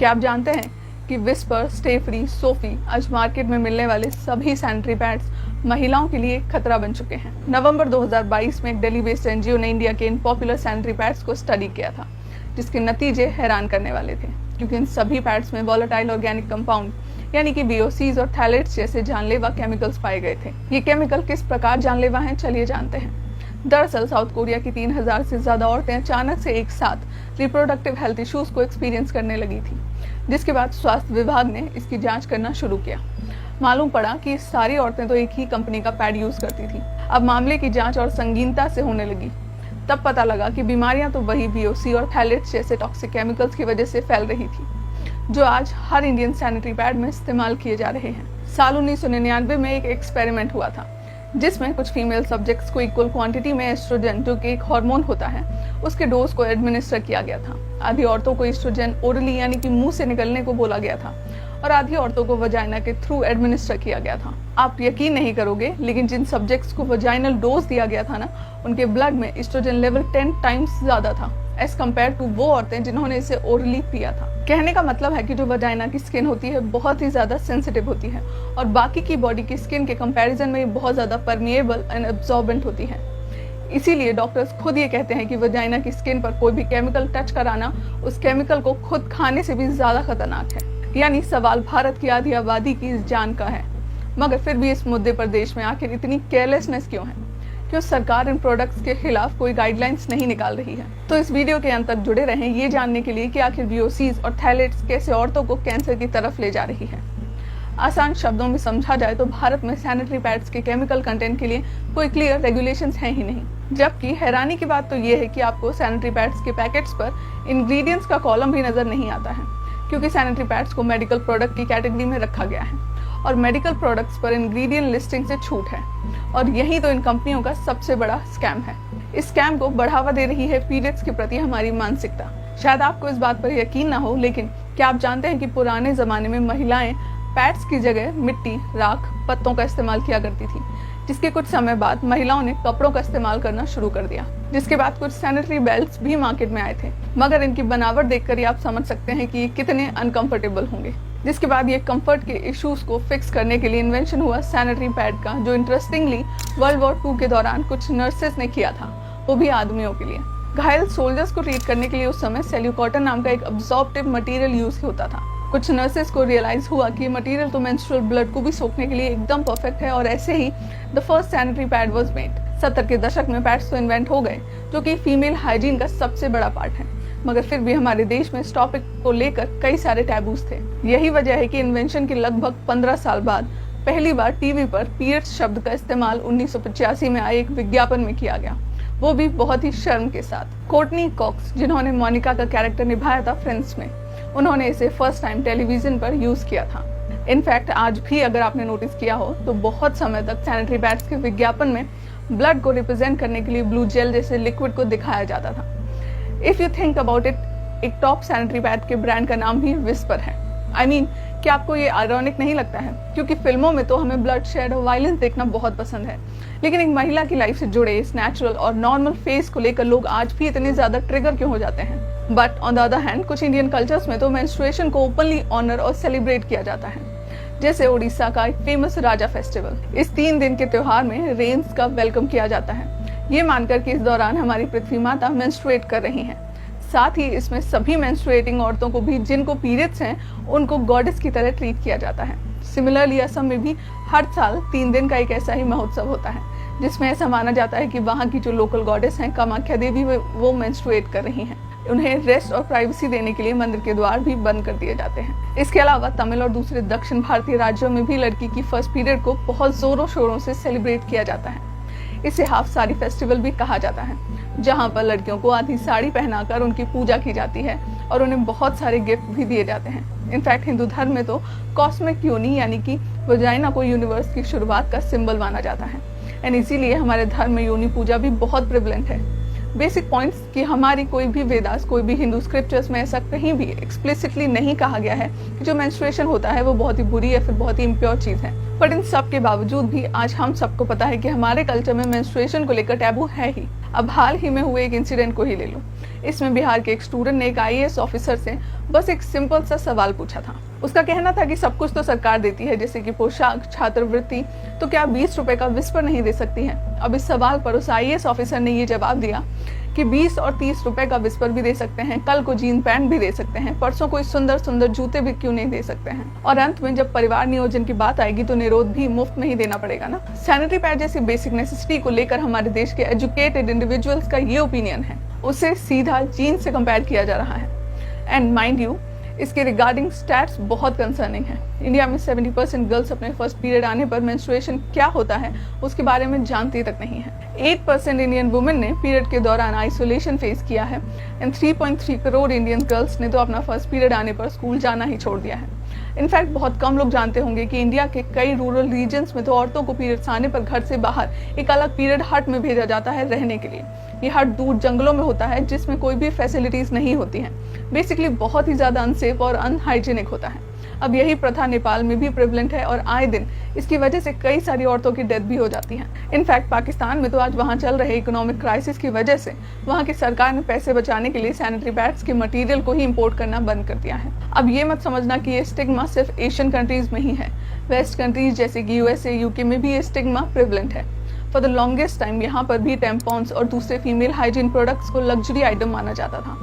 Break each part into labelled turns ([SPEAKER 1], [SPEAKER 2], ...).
[SPEAKER 1] क्या आप जानते हैं कि विस्पर, स्टे फ्री, सोफी आज मार्केट में मिलने वाले सभी सैनिटरी पैड्स महिलाओं के लिए खतरा बन चुके हैं। नवंबर 2022 में एक दिल्ली बेस्ड एनजीओ ने इंडिया के इन पॉपुलर सैनिटरी पैड्स को स्टडी किया था, जिसके नतीजे हैरान करने वाले थे, क्योंकि इन सभी पैड्स में वोलेटाइल ऑर्गेनिक कंपाउंड यानी कि VOCs और थैलेट्स जैसे जानलेवा केमिकल्स पाए गए थे। ये केमिकल किस प्रकार जानलेवा हैं, चलिए जानते हैं। दरअसल साउथ कोरिया की 3000 से ज्यादा औरतें अचानक से एक साथ रिप्रोडक्टिव हेल्थ इश्यूज को एक्सपीरियंस करने लगी थी, जिसके बाद स्वास्थ्य विभाग ने इसकी जांच करना शुरू किया। मालूम पड़ा कि सारी औरतें तो एक ही कंपनी का पैड यूज करती थी। अब मामले की जांच और संगीनता से होने लगी। तब पता लगा कि बीमारियां तो वही VOC और थैलेट्स जैसे टॉक्सिक केमिकल्स की वजह से फैल रही थी, जो आज हर इंडियन सैनिटरी पैड में इस्तेमाल किए जा रहे हैं। साल 1999 में एक एक्सपेरिमेंट हुआ था, जिसमें कुछ फीमेल सब्जेक्ट्स को इक्वल क्वांटिटी में एस्ट्रोजन, जो कि एक हार्मोन होता है, उसके डोज को एडमिनिस्टर किया गया था। आधी औरतों को एस्ट्रोजन ओरली यानी कि मुंह से निकलने को बोला गया था और आधी औरतों को वजाइना के थ्रू एडमिनिस्टर किया गया था। आप यकीन नहीं करोगे, लेकिन जिन सब्जेक्ट्स को वजाइनल डोज दिया गया था ना, उनके ब्लड में एस्ट्रोजन लेवल 10 टाइम्स ज्यादा था एज कम्पेयर टू वो औरतें जिन्होंने इसे ओरली पिया था। कहने का मतलब है कि जो वजाइना की स्किन होती है बहुत ही ज्यादा सेंसिटिव होती है और बाकी की बॉडी की स्किन के कंपैरिजन में ये बहुत ज्यादा परमिएबल एंड एब्जॉर्बेंट होती है। इसीलिए डॉक्टर्स खुद ये कहते हैं कि वजाइना की स्किन पर कोई भी केमिकल टच कराना उस केमिकल को खुद खाने से भी ज्यादा खतरनाक है। यानी सवाल भारत की आधी आबादी की जान का है। मगर फिर भी इस मुद्दे पर देश में आखिर इतनी केयरलेसनेस क्यों है? क्यों सरकार इन प्रोडक्ट्स के खिलाफ कोई गाइडलाइंस नहीं निकाल रही है? तो इस वीडियो के अंत तक जुड़े रहें ये जानने के लिए कि आखिर VOCs और थैलेट्स कैसे औरतों को कैंसर की तरफ ले जा रही है। आसान शब्दों में समझा जाए तो भारत में सैनिटरी पैड्स के केमिकल कंटेंट के लिए कोई क्लियर रेगुलेशंस हैं ही नहीं। जबकि हैरानी की बात तो ये है कि आपको सैनिटरी पैड्स के पैकेट्स पर इंग्रेडिएंट्स का कॉलम भी नजर नहीं आता है, क्योंकि सैनिटरी पैड्स को मेडिकल प्रोडक्ट की कैटेगरी में रखा गया है और मेडिकल प्रोडक्ट्स पर इंग्रेडिएंट लिस्टिंग से छूट है। और यही तो इन कंपनियों का सबसे बड़ा स्कैम है। इस स्कैम को बढ़ावा दे रही है पीरियड्स के प्रति हमारी मानसिकता। शायद आपको इस बात पर यकीन ना हो, लेकिन क्या आप जानते हैं कि पुराने जमाने में महिलाएं पैड्स की जगह मिट्टी, राख, पत्तों का इस्तेमाल किया करती थी, जिसके कुछ समय बाद महिलाओं ने कपड़ों का इस्तेमाल करना शुरू कर दिया। जिसके बाद कुछ सैनिटरी बेल्ट्स भी मार्केट में आए थे, मगर इनकी बनावट देखकर ही आप समझ सकते हैं कि ये कितने अनकंफर्टेबल होंगे। जिसके बाद ये कंफर्ट के इश्यूज को फिक्स करने के लिए इन्वेंशन हुआ सैनिटरी पैड का, जो इंटरेस्टिंगली वर्ल्ड वॉर 2 के दौरान कुछ नर्सेस ने किया था, वो भी आदमियों के लिए। घायल सोल्जर्स को ट्रीट करने के लिए उस समय सेल्यूकॉटन नाम का एक अब्सॉर्प्टिव मटेरियल यूज होता था। कुछ नर्सेस को रियलाइज हुआ कि मटेरियल तो मेंस्ट्रुअल ब्लड को भी सोखने के लिए एकदम परफेक्ट है, और ऐसे ही the first sanitary pad was made. 70 के दशक में पैड्स तो इन्वेंट हो गए, जो कि फीमेल हाइजीन का सबसे बड़ा पार्ट है, मगर फिर भी हमारे देश में इस टॉपिक को लेकर कई सारे टैबूज थे। यही वजह है कि इन्वेंशन के लगभग 15 साल बाद पहली बार टीवी पर पीरियड्स शब्द का इस्तेमाल 1985 में आए एक विज्ञापन में किया गया, वो भी बहुत ही शर्म के साथ। कोर्टनी कॉक्स, जिन्होंने मोनिका का कैरेक्टर निभाया था फ्रेंड्स में, उन्होंने इसे फर्स्ट टाइम टेलीविजन पर यूज किया था। इनफैक्ट आज भी अगर आपने नोटिस किया हो तो बहुत समय तक सैनिटरी पैड्स के विज्ञापन में ब्लड को रिप्रेजेंट करने के लिए ब्लू जेल जैसे लिक्विड को दिखाया जाता था। If you think about it, एक टॉप सैनिटरी पैड के ब्रांड का नाम भी विस्पर है। I mean, क्या आपको ये आयरॉनिक नहीं लगता है? क्योंकि फिल्मों में तो हमें ब्लड शेड और वायलेंस देखना बहुत पसंद है, लेकिन एक महिला की लाइफ से जुड़े इस नेचुरल और नॉर्मल फेस को लेकर लोग आज भी इतने ज्यादा ट्रिगर क्यों हो जाते हैं? But on the other hand, कुछ इंडियन कल्चर्स में तो मेंस्ट्रुएशन को ओपनली ऑनर और सेलिब्रेट किया जाता है, जैसे ओडिशा का एक फेमस राजा फेस्टिवल। इस 3 दिन के त्योहार में रेन्स का वेलकम किया जाता है, ये मानकर कि इस दौरान हमारी पृथ्वी माता मेंस्ट्रुएट कर रही हैं। साथ ही इसमें सभी मेंस्ट्रुएटिंग औरतों को भी, जिनको पीरियड्स हैं, उनको गॉडेस की तरह ट्रीट किया जाता है। सिमिलरली असम में भी हर साल 3 दिन का एक ऐसा ही महोत्सव होता है, जिसमें ऐसा माना जाता है कि वहाँ की जो लोकल गॉडेस हैं, कामाख्या देवी, वो मेंस्ट्रुएट कर रही हैं। उन्हें रेस्ट और प्राइवेसी देने के लिए मंदिर के द्वार भी बंद कर दिए जाते हैं। इसके अलावा तमिल और दूसरे दक्षिण भारतीय राज्यों में भी लड़की की फर्स्ट पीरियड को बहुत जोरों शोरों से सेलिब्रेट किया जाता है। इसे हाफ साड़ी फेस्टिवल भी कहा जाता है, जहाँ पर लड़कियों को आधी साड़ी पहनाकर उनकी पूजा की जाती है और उन्हें बहुत सारे गिफ्ट भी दिए जाते हैं। इनफैक्ट हिंदू धर्म में तो कॉस्मिक योनि यानी कि वजाइना को यूनिवर्स की शुरुआत का सिंबल माना जाता है, एंड इसीलिए हमारे धर्म में योनि पूजा भी बहुत प्रिवलेंट है। बेसिक पॉइंट्स कि हमारी कोई भी वेदास, कोई भी हिंदू स्क्रिप्चर्स में ऐसा कहीं भी एक्सप्लिसिटली नहीं कहा गया है कि जो मेंस्ट्रुएशन होता है वो बहुत ही बुरी या फिर बहुत ही इम्प्योर चीज है। बट इन सब के बावजूद भी आज हम सबको पता है कि हमारे कल्चर में मेंस्ट्रुएशन को लेकर टैबू है ही। अब हाल ही में हुए एक इंसिडेंट को ही ले लो। इसमें बिहार के एक स्टूडेंट ने एक IAS ऑफिसर से बस एक सिंपल सा सवाल पूछा था। उसका कहना था कि सब कुछ तो सरकार देती है, जैसे कि पोशाक, छात्रवृत्ति, तो क्या 20 रुपए का विस्पर नहीं दे सकती है। अब इस सवाल पर उस IAS ऑफिसर ने ये जवाब दिया कि 20 और 30 रुपए का विस्पर भी दे सकते हैं, कल को जीन पैंट भी दे सकते हैं, परसों कोई सुंदर सुंदर जूते भी क्यों नहीं दे सकते हैं। और अंत में जब परिवार नियोजन की बात आएगी तो निरोध भी मुफ्त में ही देना पड़ेगा ना। सैनिटरी पैड जैसी बेसिक नेसेसिटी को लेकर हमारे देश के एजुकेटेड इंडिविजुअल्स का ये ओपिनियन है, उसे सीधा जीन्स से कंपेयर किया जा रहा है। एंड माइंड यू, इसके रिगार्डिंग स्टैट्स बहुत कंसर्निंग है। इंडिया में 70% गर्ल्स अपने फर्स्ट पीरियड आने पर मेंस्ट्रुएशन क्या होता है उसके बारे में जानती तक नहीं है। 8% इंडियन वुमेन ने पीरियड के दौरान आइसोलेशन फेस किया है एंड 3.3 करोड़ इंडियन गर्ल्स ने तो अपना फर्स्ट पीरियड आने पर स्कूल जाना ही छोड़ दिया है। इनफैक्ट बहुत कम लोग जानते होंगे कि इंडिया के कई रूरल रीजन्स में तो औरतों को पीरियड्स आने पर घर से बाहर एक अलग पीरियड हट में भेजा जाता है रहने के लिए। ये हट दूर जंगलों में होता है जिसमें कोई भी फैसिलिटीज नहीं होती हैं। बेसिकली बहुत ही ज्यादा अनसेफ और अनहाइजीनिक होता है। अब यही प्रथा नेपाल में भी प्रेवलेंट है और आए दिन इसकी वजह से कई सारी औरतों की डेथ भी हो जाती है। इनफैक्ट पाकिस्तान में तो आज वहाँ चल रहे इकोनॉमिक क्राइसिस की वजह से वहाँ की सरकार ने पैसे बचाने के लिए सैनिटरी पैड्स के मटेरियल को ही इंपोर्ट करना बंद कर दिया है। अब ये मत समझना कि ये स्टिग्मा सिर्फ एशियन कंट्रीज में ही है। वेस्ट कंट्रीज जैसे कि USA, UK में भी ये स्टिग्मा प्रेवलेंट है। फॉर द लॉन्गेस्ट टाइम यहाँ पर भी टेम्पॉन्स और दूसरे फीमेल हाइजीन प्रोडक्ट्स को लग्जरी आइटम माना जाता था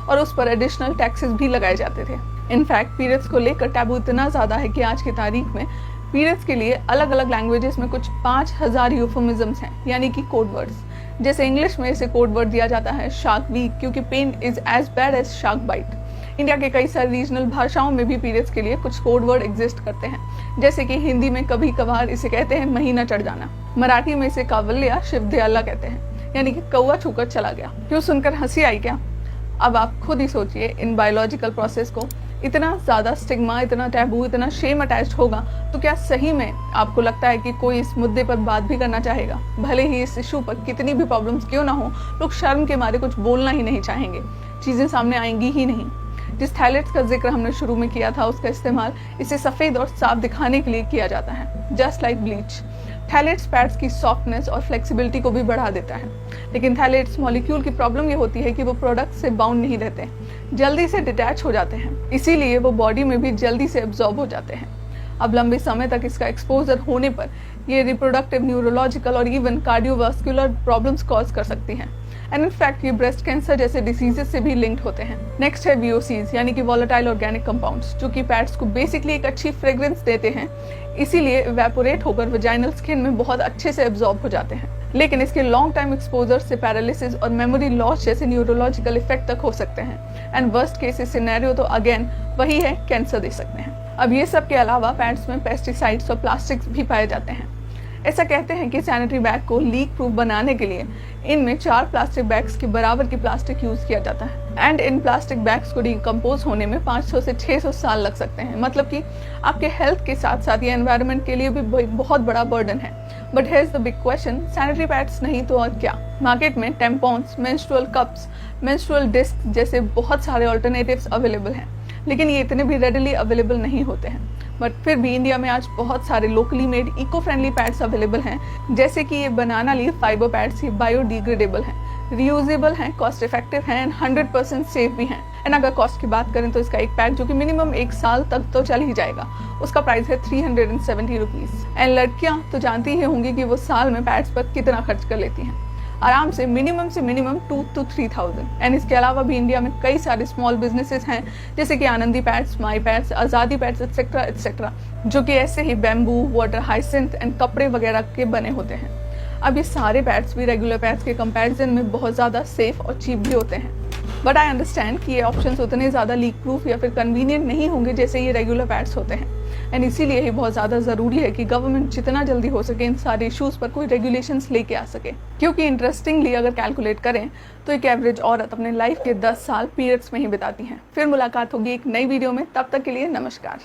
[SPEAKER 1] और उस पर एडिशनल टैक्सेस भी लगाए जाते थे। इनफैक्ट पीरियड्स को लेकर टैबू इतना ज्यादा है कि आज की तारीख में पीरियड्स के लिए अलग अलग लैंग्वेजेस में कुछ 5000 यूफेमिज्म्स हैं, यानी कि कोड वर्ड्स। जैसे इंग्लिश में इसे कोड वर्ड दिया जाता है शार्क वीक, क्योंकि pain is as bad as shark bite. India के कई सारी रीजनल भाषाओं में भी पीरियड्स के लिए कुछ कोड वर्ड एग्जिस्ट करते हैं, जैसे कि हिंदी में कभी कभार इसे कहते हैं महीना चढ़ जाना, मराठी में इसे कावल्या शिवदयाला कहते हैं, यानी कि कौवा छूकर चला गया। क्यों, सुनकर हंसी आई क्या? अब आप खुद ही सोचिए, इन बायोलॉजिकल प्रोसेस को इतना ज्यादा स्टिग्मा, इतना टैबू, इतना शेम अटैच्ड होगा तो क्या सही में आपको लगता है कि कोई इस मुद्दे पर बात भी करना चाहेगा? भले ही इस इशू पर कितनी भी प्रॉब्लम्स क्यों ना हो, लोग शर्म के मारे कुछ बोलना ही नहीं चाहेंगे, चीजें सामने आएंगी ही नहीं। जिस थैलेट्स का जिक्र हमने शुरू में किया था उसका इस्तेमाल इसे सफेद और साफ दिखाने के लिए किया जाता है, just like bleach. Phthalates pads की सॉफ्टनेस और फ्लेक्सिबिलिटी को भी बढ़ा देता है, लेकिन थैलेट्स मॉलिक्यूल की प्रॉब्लम ये होती है कि वो प्रोडक्ट से बाउंड नहीं रहते, जल्दी से डिटैच हो जाते हैं, इसीलिए वो बॉडी में भी जल्दी से एब्जॉर्ब हो जाते हैं। अब लंबे समय तक इसका एक्सपोजर होने पर ये रिप्रोडक्टिव, न्यूरोलॉजिकल और इवन कार्डियोवास्कुलर प्रॉब्लम्स कॉज कर सकती हैं एंड इनफैक्ट ये ब्रेस्ट कैंसर जैसे डिसीजेस से भी लिंक्ड होते हैं। नेक्स्ट है VOCs, यानी कि वॉलेटाइल ऑर्गेनिक कंपाउंड्स, जो कि पैड्स को बेसिकली एक अच्छी फ्रेग्रेंस देते हैं, इसीलिए इवेपोरेट होकर वजाइनल स्किन में बहुत अच्छे से एब्जॉर्ब हो जाते हैं। लेकिन इसके लॉन्ग टाइम एक्सपोजर से पैरालिसिस और मेमोरी लॉस जैसे न्यूरोलॉजिकल इफेक्ट तक हो सकते हैं एंड वर्स्ट केस सिनेरियो तो अगेन वही है, कैंसर दे सकते हैं। अब ये सब के अलावा पैड्स में पेस्टिसाइड्स और प्लास्टिक्स भी पाए जाते हैं। ऐसा कहते हैं कि सैनिटरी बैग को लीक प्रूफ बनाने के लिए इनमें 4 प्लास्टिक बैग्स के बराबर की प्लास्टिक यूज किया जाता है एंड इन प्लास्टिक बैग्स को डिकम्पोज होने में 500 से 600 साल लग सकते हैं। मतलब कि आपके हेल्थ के साथ साथ ये एनवायरनमेंट के लिए भी बहुत बड़ा बर्डन है। But here's the big question, sanitary pads नहीं तो और क्या? मार्केट में tampons, menstrual cups, menstrual disc जैसे बहुत सारे ऑल्टरनेटिव्स अवेलेबल हैं, लेकिन ये इतने भी रेडिली अवेलेबल नहीं होते हैं। बट फिर भी इंडिया में आज बहुत सारे locally made eco friendly pads available हैं, जैसे कि ये बनाना लीफ फाइबर पैड्स, ये बायोडिग्रेडेबल हैं, रियूजेबल हैं, कॉस्ट इफेक्टिव हैं एंड 100% सेफ भी हैं। एंड अगर कॉस्ट की बात करें तो इसका एक पैड जो कि मिनिमम 1 साल तक तो चल ही जाएगा, उसका प्राइस है 370 रुपीज। एंड लड़कियां तो जानती ही होंगी कि वो साल में पैड्स पर कितना खर्च कर लेती हैं, आराम से मिनिमम 2 to 3,000। एंड इसके अलावा भी इंडिया में कई सारे स्मॉल बिजनेसेस हैं, जैसे कि आनंदी पैड्स, माई पैड्स, आज़ादी पैड्स एक्सेट्रा एक्सेट्रा, जो कि ऐसे ही बैम्बू, वाटर हाइसिंथ एंड कपड़े वगैरह के बने होते हैं। अब ये सारे पैड्स भी रेगुलर पैड्स के कंपैरिजन में बहुत ज़्यादा सेफ और चीप भी होते हैं। बट आई अंडरस्टैंड कि ये ऑप्शंस उतने ज़्यादा लीक प्रूफ या फिर कन्वीनियंट नहीं होंगे जैसे ये रेगुलर पैड्स होते हैं। एंड इसीलिए ही बहुत ज़्यादा ज़रूरी है कि गवर्नमेंट जितना जल्दी हो सके इन सारे इश्यूज़ पर कोई रेगुलेशंस लेके आ सके, क्योंकि इंटरेस्टिंगली अगर कैलकुलेट करें तो एक एवरेज औरत अपने लाइफ के 10 साल पीरियड्स में ही बिताती हैं। फिर मुलाकात होगी एक नई वीडियो में, तब तक के लिए नमस्कार।